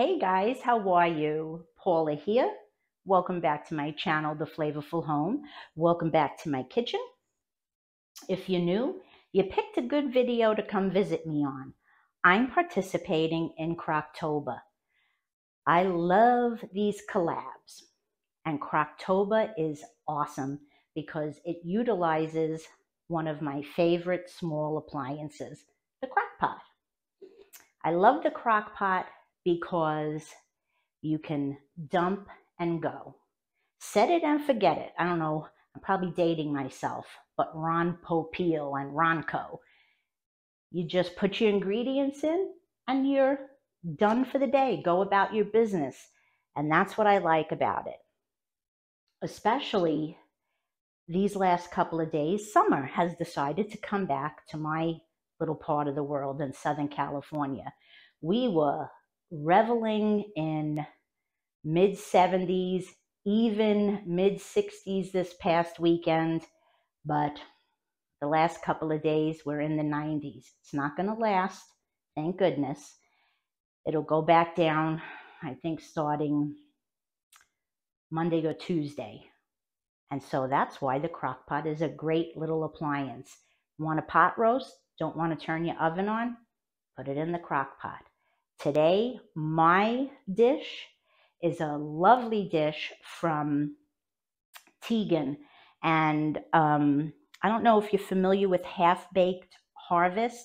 Hey guys, how are you? Paula here. Welcome back to my channel, The Flavorful Home. Welcome back to my kitchen. If you're new, you picked a good video to come visit me on. I'm participating in Crocktober. I love these collabs, and Crocktober is awesome because it utilizes one of my favorite small appliances, the crock pot. I love the crock pot because you can dump and go. Set it and forget it. I don't know, I'm probably dating myself, but Ron Popeil and Ronco. You just put your ingredients in and you're done for the day. Go about your business. And that's what I like about it. Especially these last couple of days, summer has decided to come back to my little part of the world in Southern California. We were reveling in mid-70s, even mid-60s this past weekend, but the last couple of days we're in the 90s. It's not going to last, thank goodness. It'll go back down, I think, starting Monday or Tuesday. And so that's why the crock pot is a great little appliance. Want a pot roast? Don't want to turn your oven on? Put it in the crock pot. Today, my dish is a lovely dish from Tegan. And I don't know if you're familiar with Half-Baked Harvest.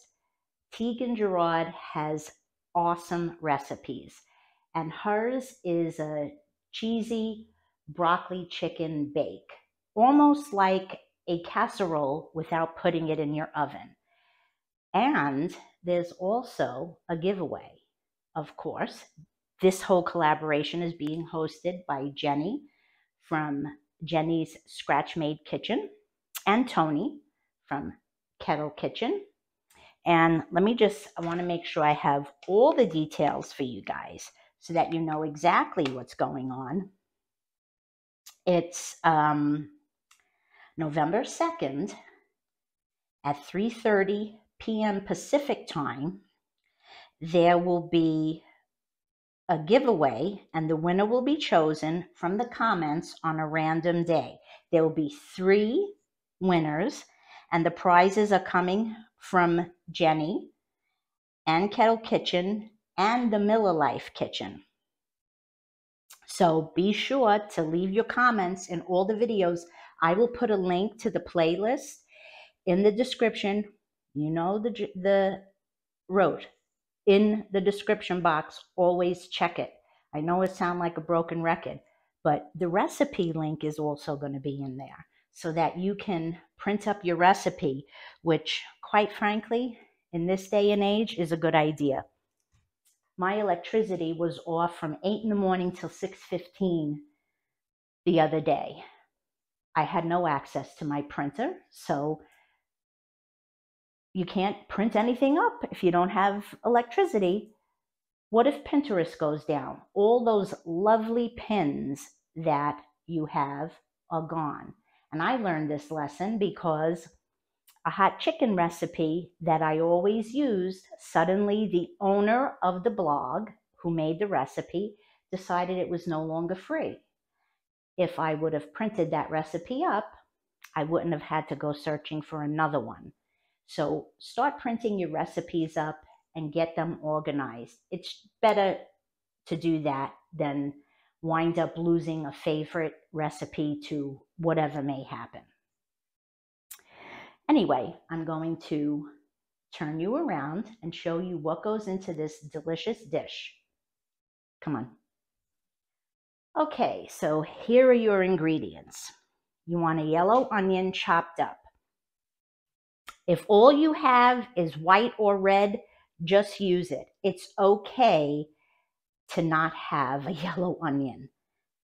Tegan Gerard has awesome recipes. And hers is a cheesy broccoli chicken bake, almost like a casserole without putting it in your oven. And there's also a giveaway, of course. This whole collaboration is being hosted by Jeni from Jeni's Scratch Made Kitchen and Tony from Kettle Kitchen. And I want to make sure I have all the details for you guys so that you know exactly what's going on. It's November 2nd at 3:30 p.m. Pacific time. There will be a giveaway, and the winner will be chosen from the comments on a random day. There will be 3 winners, and the prizes are coming from Jeni and Kettle Kitchen and the MillerLife Kitchen. So be sure to leave your comments in all the videos. I will put a link to the playlist in the description. You know the road. In the description box, always check it. I know it sounds like a broken record, but the recipe link is also going to be in there so that you can print up your recipe, which, quite frankly, in this day and age is a good idea. My electricity was off from 8 in the morning till 6:15 the other day. I had no access to my printer, so you can't print anything up if you don't have electricity. What if Pinterest goes down? All those lovely pins that you have are gone. And I learned this lesson because a hot chicken recipe that I always used, suddenly the owner of the blog who made the recipe decided it was no longer free. If I would have printed that recipe up, I wouldn't have had to go searching for another one. So start printing your recipes up and get them organized. It's better to do that than wind up losing a favorite recipe to whatever may happen. Anyway, I'm going to turn you around and show you what goes into this delicious dish. Come on. Okay, so here are your ingredients. You want a yellow onion chopped up. If all you have is white or red, just use it. It's okay to not have a yellow onion.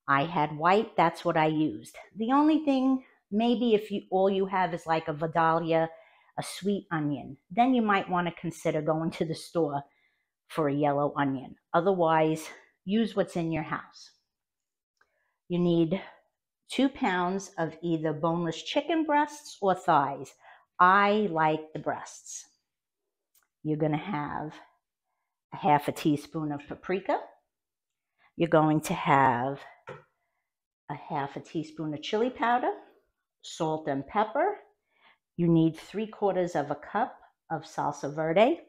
I had white, that's what I used. The only thing, maybe if all you have is like a Vidalia, a sweet onion, then you might want to consider going to the store for a yellow onion. Otherwise, use what's in your house. You need 2 pounds of either boneless chicken breasts or thighs. I like the breasts. You're going to have a half a teaspoon of paprika, you're going to have a half a teaspoon of chili powder, salt and pepper. You need 3/4 of a cup of salsa verde.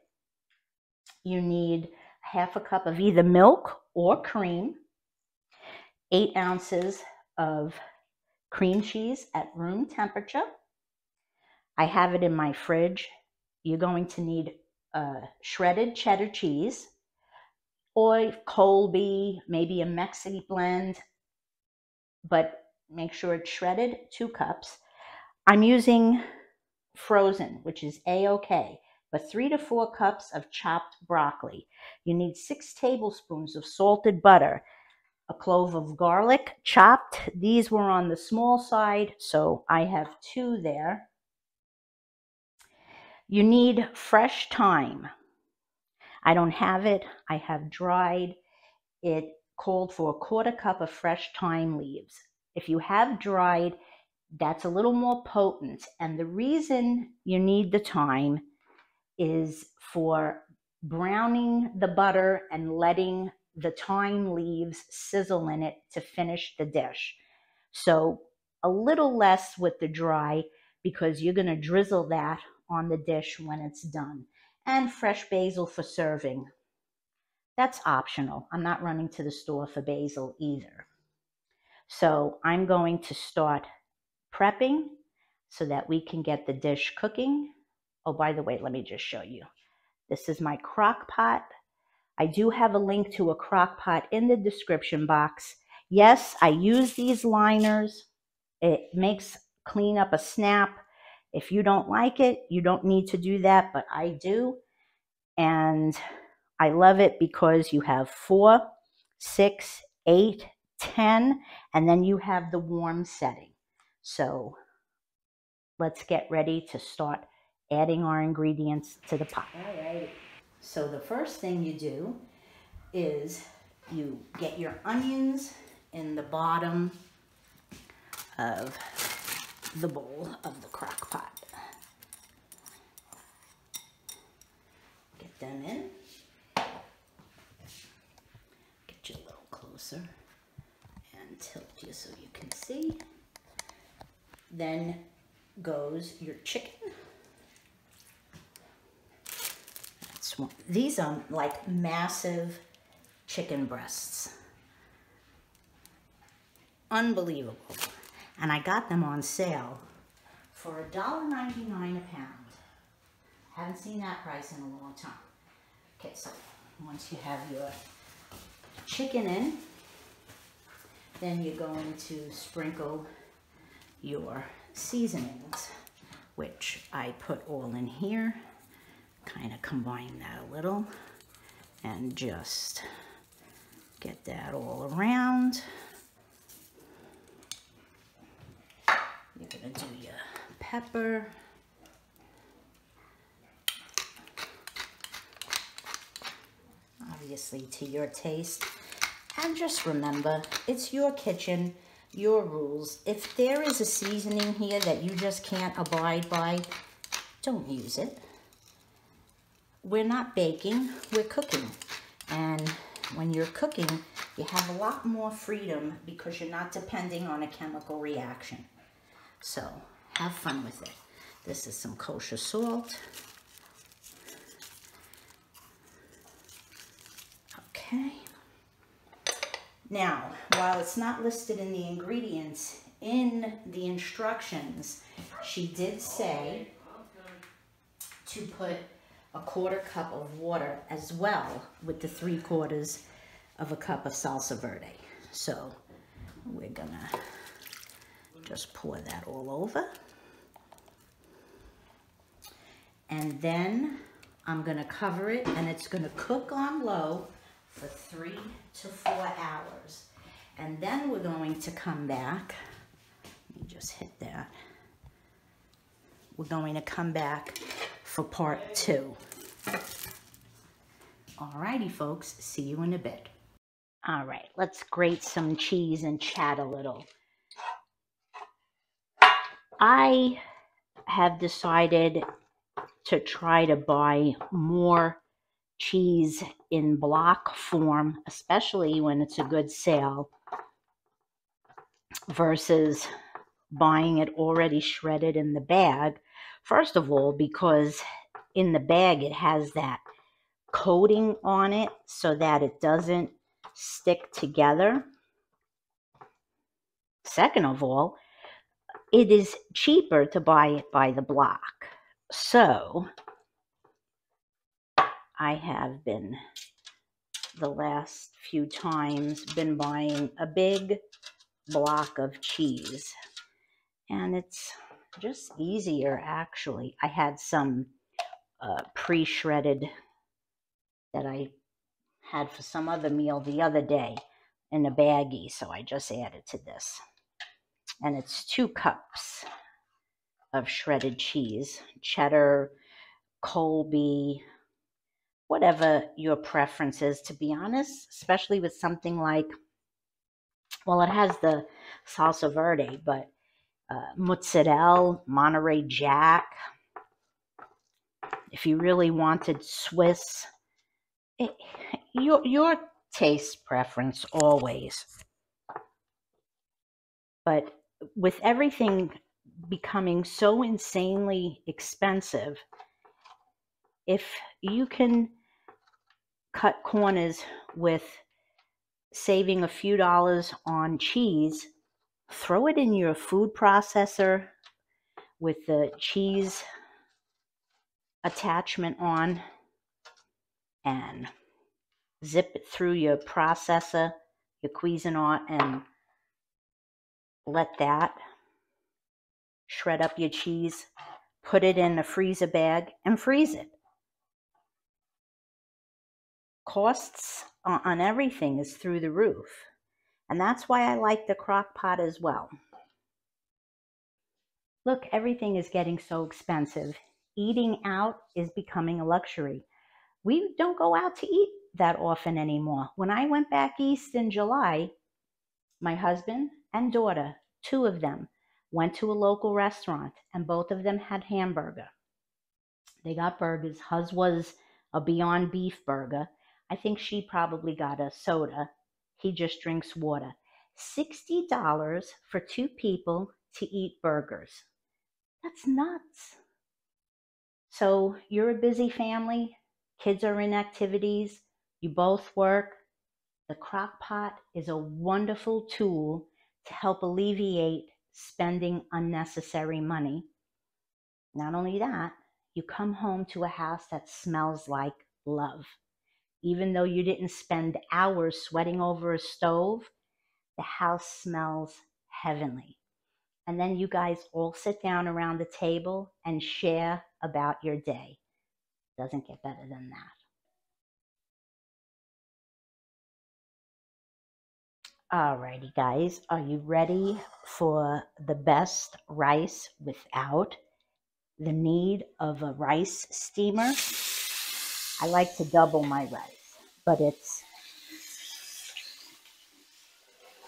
You need half a cup of either milk or cream, 8 ounces of cream cheese at room temperature. I have it in my fridge. You're going to need shredded cheddar cheese, or Colby, maybe a Mexican blend, but make sure it's shredded, 2 cups. I'm using frozen, which is A-OK, but 3 to 4 cups of chopped broccoli. You need 6 tablespoons of salted butter, a clove of garlic chopped. These were on the small side, so I have 2 there. You need fresh thyme. I don't have it. I have dried. It called for 1/4 cup of fresh thyme leaves. If you have dried, that's a little more potent. And the reason you need the thyme is for browning the butter and letting the thyme leaves sizzle in it to finish the dish. So a little less with the dry, because you're going to drizzle that on the dish when it's done. And fresh basil for serving. That's optional. I'm not running to the store for basil either. So I'm going to start prepping so that we can get the dish cooking. Oh, by the way, let me just show you. This is my crock pot. I do have a link to a crock pot in the description box. Yes, I use these liners. It makes cleanup a snap. If you don't like it, you don't need to do that, but I do. And I love it because you have 4, 6, 8, 10, and then you have the warm setting. So let's get ready to start adding our ingredients to the pot. All right. So the first thing you do is you get your onions in the bottom of the bowl of the crock pot. Get them in. Get you a little closer and tilt you so you can see. Then goes your chicken. That's one. These are like massive chicken breasts. Unbelievable. And I got them on sale for $1.99 a pound. Haven't seen that price in a long time. Okay, so once you have your chicken in, then you're going to sprinkle your seasonings, which I put all in here. Kind of combine that a little and just get that all around. You're going to do your pepper. Obviously to your taste. And just remember, it's your kitchen, your rules. If there is a seasoning here that you just can't abide by, don't use it. We're not baking, we're cooking. And when you're cooking, you have a lot more freedom because you're not depending on a chemical reaction. So have fun with it. This is some kosher salt. Okay. Now, while it's not listed in the ingredients, in the instructions, she did say to put a 1/4 cup of water as well with the 3/4 of a cup of salsa verde. So we're gonna just pour that all over. And then I'm gonna cover it and it's gonna cook on low for 3 to 4 hours. And then we're going to come back. Let me just hit that. We're going to come back for part 2. Alrighty, folks, see you in a bit. All right, let's grate some cheese and chat a little. I have decided to try to buy more cheese in block form, especially when it's a good sale, versus buying it already shredded in the bag. First of all, because in the bag it has that coating on it so that it doesn't stick together. Second of all, it is cheaper to buy it by the block. So I have been, the last few times, been buying a big block of cheese. And it's just easier, actually. I had some pre-shredded that I had for some other meal the other day in a baggie, so I just added to this. And it's 2 cups of shredded cheese, cheddar, Colby, whatever your preference is, to be honest, especially with something like, well, it has the salsa verde, but mozzarella, Monterey Jack. If you really wanted Swiss, your taste preference always. But with everything becoming so insanely expensive, if you can cut corners with saving a few dollars on cheese, throw it in your food processor with the cheese attachment on and zip it through your processor, your Cuisinart, and let that shred up your cheese. Put it in a freezer bag and freeze it. Costs on everything is through the roof. And that's why I like the crock pot as well. Look, everything is getting so expensive. Eating out is becoming a luxury. We don't go out to eat that often anymore. When I went back east in July, my husband and daughter, 2 of them, went to a local restaurant, and both of them had hamburger. They got burgers. Hers was a Beyond Beef burger. I think she probably got a soda. He just drinks water. $60 for 2 people to eat burgers. That's nuts. So you're a busy family. Kids are in activities. You both work. The crock pot is a wonderful tool to help alleviate spending unnecessary money. Not only that, you come home to a house that smells like love. Even though you didn't spend hours sweating over a stove, the house smells heavenly. And then you guys all sit down around the table and share about your day. Doesn't get better than that. Alrighty, guys, are you ready for the best rice without the need of a rice steamer? I like to double my rice, but it's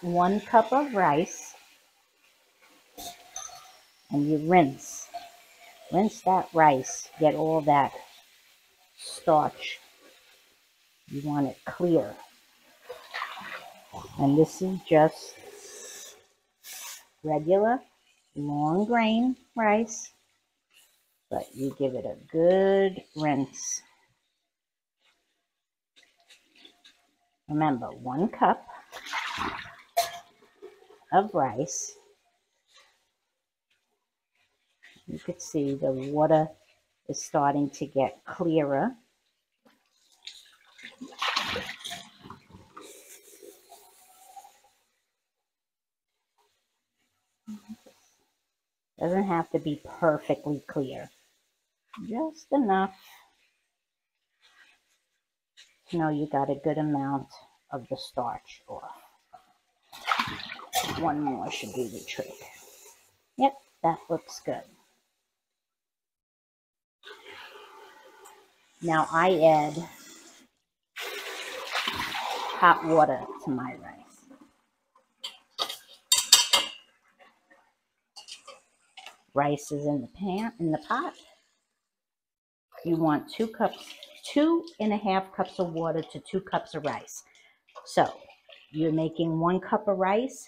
1 cup of rice, and you rinse that rice, get all that starch. You want it clear. And this is just regular long grain rice, but you give it a good rinse. Remember, 1 cup of rice. You could see the water is starting to get clearer. Doesn't have to be perfectly clear. Just enough to know you got a good amount of the starch off. 1 more should do the trick. Yep, that looks good. Now I add hot water to my rice. Rice is in the pot. You want 2 2.5 cups of water to 2 cups of rice. So you're making 1 cup of rice,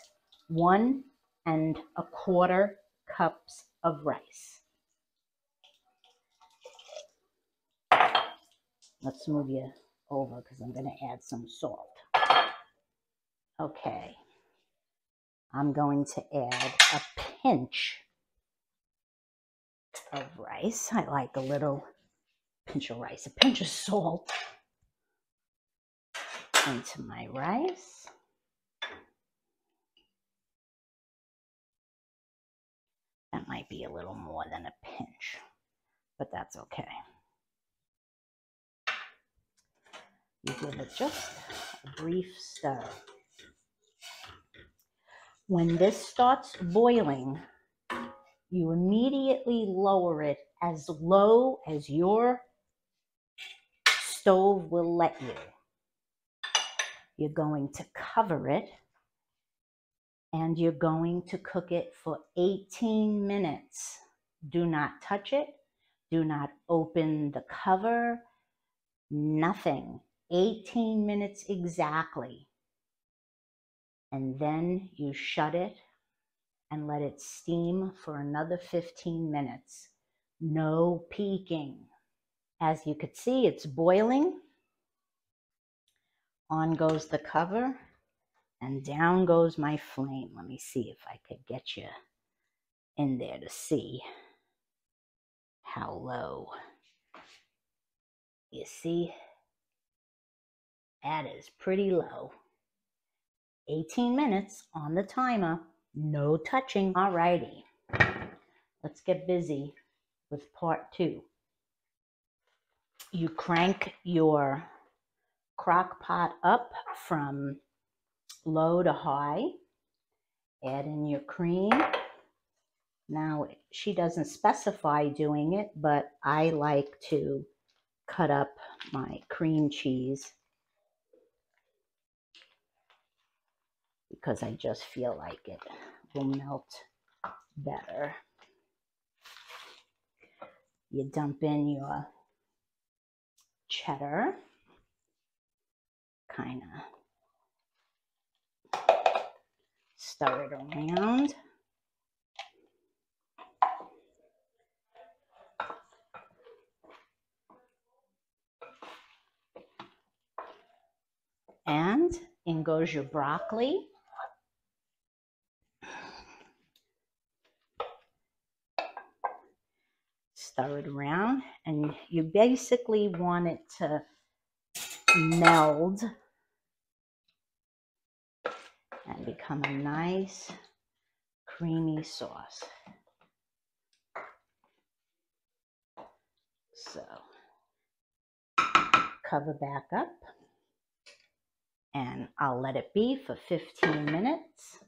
1.25 cups of rice. Let's move you over because I'm going to add some salt. Okay. I'm going to add a pinch of rice. I like a little pinch of rice, a pinch of salt into my rice. That might be a little more than a pinch, but that's okay. You give it just a brief stir. When this starts boiling, you immediately lower it as low as your stove will let you. You're going to cover it and you're going to cook it for 18 minutes. Do not touch it. Do not open the cover. Nothing. 18 minutes exactly. And then you shut it and let it steam for another 15 minutes. No peeking. As you could see, it's boiling. On goes the cover and down goes my flame. Let me see if I could get you in there to see how low. You see, that is pretty low. 18 minutes on the timer, no touching. Alrighty, let's get busy with part 2. You crank your crock pot up from low to high. Add in your cream. Now, she doesn't specify doing it, but I like to cut up my cream cheese because I just feel like it will melt better. You dump in your cheddar, kind of stir it around. And in goes your broccoli. Stir it around, and you basically want it to meld and become a nice creamy sauce. So cover back up and I'll let it be for 15 minutes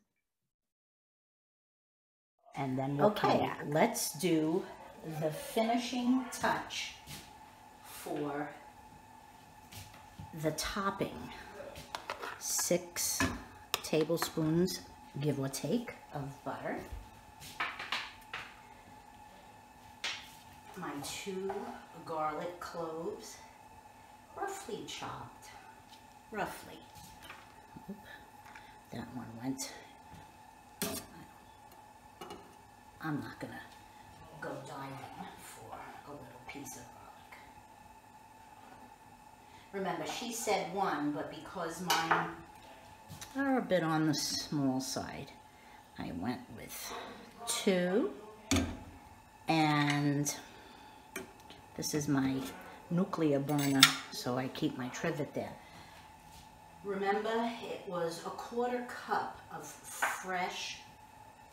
and then we'll come back. Let's do the finishing touch for the topping. 6 tablespoons, give or take, of butter. My 2 garlic cloves, roughly chopped, roughly. Oop, that one went. I'm not gonna go diving for a little piece of garlic. Remember, she said 1, but because mine are a bit on the small side, I went with 2. And this is my nuclear burner, so I keep my trivet there. Remember, it was a 1/4 cup of fresh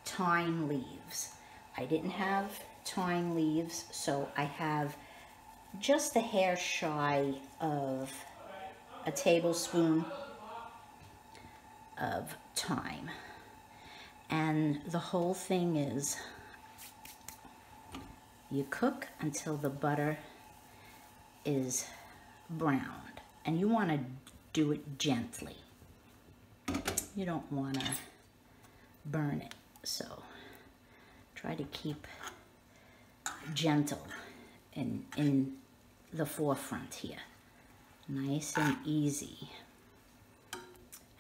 thyme leaves. I didn't have thyme leaves, so I have just a hair shy of a tablespoon of thyme. And the whole thing is you cook until the butter is browned, and you want to do it gently. You don't want to burn it, so try to keep gentle in the forefront here. Nice and easy.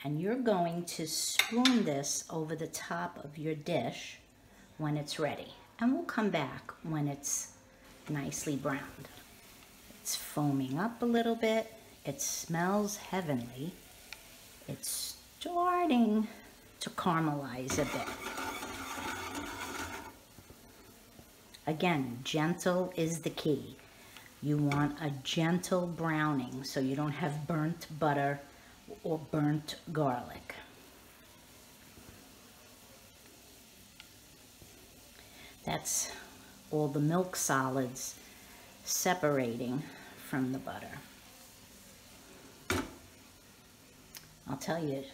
And you're going to spoon this over the top of your dish when it's ready. And we'll come back when it's nicely browned. It's foaming up a little bit. It smells heavenly. It's starting to caramelize a bit. Again, gentle is the key. You want a gentle browning so you don't have burnt butter or burnt garlic. That's all the milk solids separating from the butter. I'll tell you,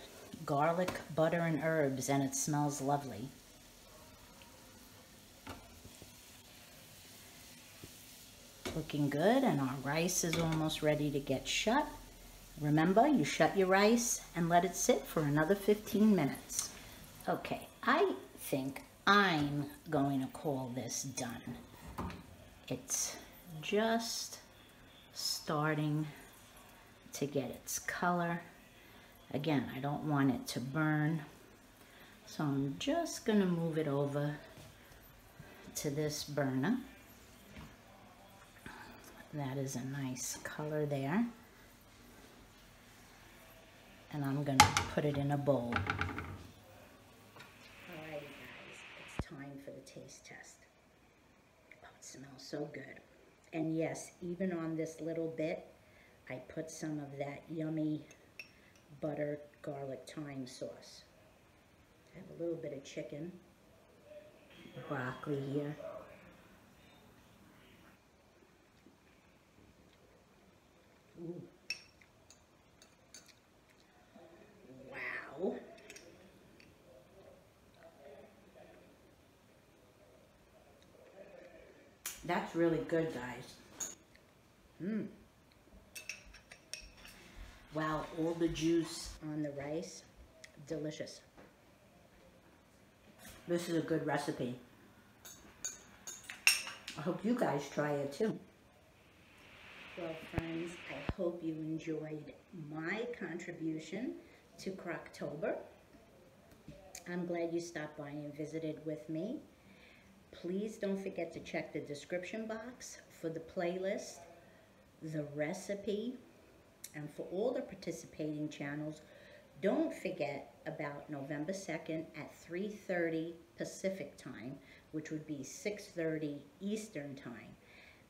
garlic, butter, and herbs, and it smells lovely. Looking good, and our rice is almost ready to get shut. Remember, you shut your rice and let it sit for another 15 minutes. Okay, I think I'm going to call this done. It's just starting to get its color. Again, I don't want it to burn, so I'm just going to move it over to this burner. That is a nice color there. And I'm going to put it in a bowl. Alrighty guys, it's time for the taste test. Oh, it smells so good. And yes, even on this little bit, I put some of that yummy butter, garlic, thyme sauce. I have a little bit of chicken, broccoli here. Ooh. Wow. That's really good, guys. Wow, all the juice on the rice, delicious. This is a good recipe. I hope you guys try it too. Well, friends, I hope you enjoyed my contribution to Crocktober. I'm glad you stopped by and visited with me. Please don't forget to check the description box for the playlist, the recipe, and for all the participating channels. Don't forget about November 2nd at 3:30 Pacific time, which would be 6:30 Eastern time,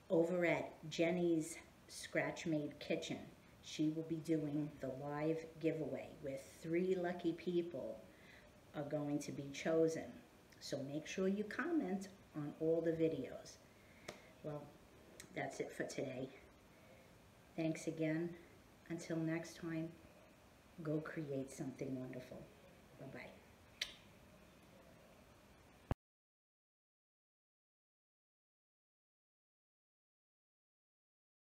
over at Jeni's Scratch Made Kitchen. She will be doing the live giveaway with 3 lucky people are going to be chosen. So make sure you comment on all the videos. Well, that's it for today. Thanks again. Until next time, go create something wonderful. Bye-bye.